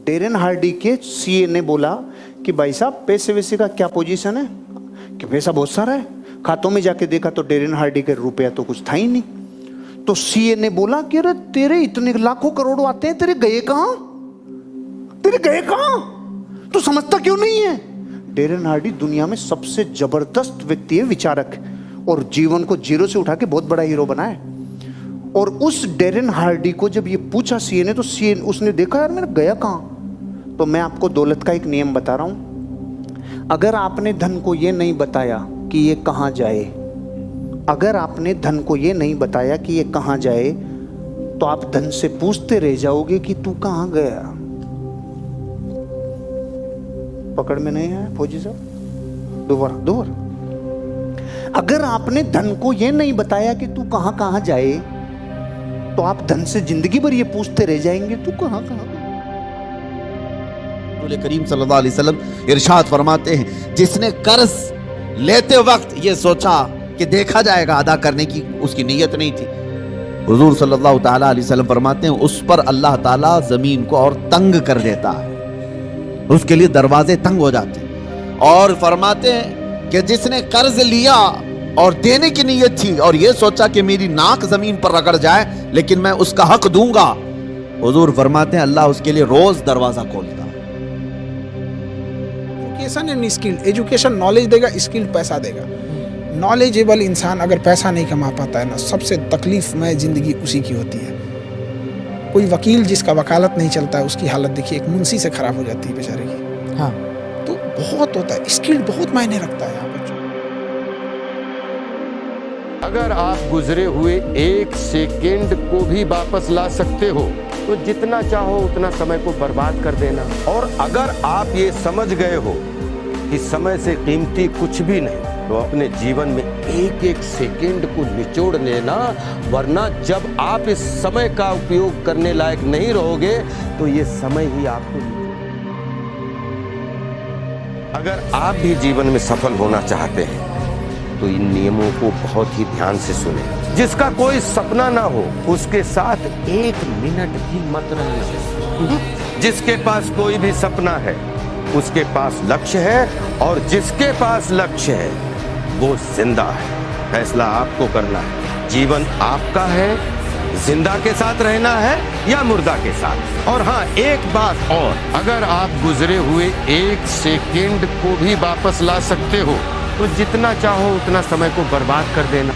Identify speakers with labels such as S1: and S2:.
S1: Darren Hardy के CA ने बोला कि भाई साहब पैसे वैसे का क्या पोजीशन है, कि पैसा बहुत सारा है। खातों में जाके देखा तो डेरेन हार्डी के रुपया तो कुछ था ही नहीं। तो सीए ने बोला कि अरे तेरे इतने लाखों करोड़ों आते हैं, तेरे गए कहां, तेरे गए कहां, तू समझता क्यों नहीं है। डेरेन हार्डी दुनिया में सबसे जबरदस्त व्यक्ति है, विचारक, और जीवन को जीरो से उठा के बहुत बड़ा हीरो बना है। और उस डेरेन हार्डी को जब ये पूछा सीए ने, तो सीए उसने देखा यार मेरा गया कहां। तो मैं आपको दौलत का एक नियम बता रहा हूं, अगर आपने धन को ये नहीं बताया कि ये कहां जाए, अगर आपने धन को ये नहीं बताया कि ये कहां जाए, तो आप धन से पूछते रह जाओगे कि तू कहां गया। पकड़ में नहीं है फौजी साहब, दोबारा। अगर आपने धन को ये नहीं बताया कि तू कहां कहां जाए, तो आप धन से जिंदगी भर ये पूछते रह जाएंगे तू कहां कहां।
S2: रसूल करीम सल्लल्लाहु अलैहि वसल्लम इरशाद फरमाते हैं, जिसने कर्ज लेते वक्त ये सोचा कि देखा जाएगा, अदा करने की उसकी नीयत नहीं थी, हुजूर सल्लल्लाहु ताला अलैहि वसल्लम फरमाते हैं उस पर अल्लाह ताला जमीन को और तंग कर देता है, उसके लिए दरवाजे तंग हो जाते हैं। और फरमाते हैं कि जिसने कर्ज लिया और देने की नीयत थी और ये सोचा कि मेरी नाक जमीन पर रगड़ जाए लेकिन मैं उसका हक दूंगा, हुजूर फरमाते हैं अल्लाह उसके लिए रोज दरवाजा खोलता है।
S3: Education and skill, education knowledge देगा, स्किल पैसा देगा। नॉलेजेबल इंसान अगर पैसा नहीं कमा पाता है ना, सबसे तकलीफ में जिंदगी उसी की होती है। कोई वकील जिसका वकालत नहीं चलता है, उसकी हालत देखिए, एक मुंशी से खराब हो जाती है बेचारे की। हाँ, तो बहुत होता है, स्किल बहुत मायने रखता है यहाँ पर।
S4: अगर आप गुजरे हुए एक सेकेंड को भी वापस ला सकते हो तो जितना चाहो उतना समय को बर्बाद कर देना। और अगर आप ये समझ गए हो कि समय से कीमती कुछ भी नहीं, तो अपने जीवन में एक एक सेकेंड को निचोड़ लेना, वरना जब आप इस समय का उपयोग करने लायक नहीं रहोगे तो ये समय ही आपको। अगर आप भी जीवन में सफल होना चाहते हैं तो इन नियमों को बहुत ही ध्यान से सुने। जिसका कोई सपना ना हो उसके साथ एक मिनट भी मत रहना। जिसके पास कोई भी सपना है उसके पास लक्ष्य है, और जिसके पास लक्ष्य है वो जिंदा है। फैसला आपको करना है, जीवन आपका है, जिंदा के साथ रहना है या मुर्दा के साथ। और हाँ, एक बात और, अगर आप गुजरे हुए एक सेकेंड को भी वापस ला सकते हो तो जितना चाहो उतना समय को बर्बाद कर देना।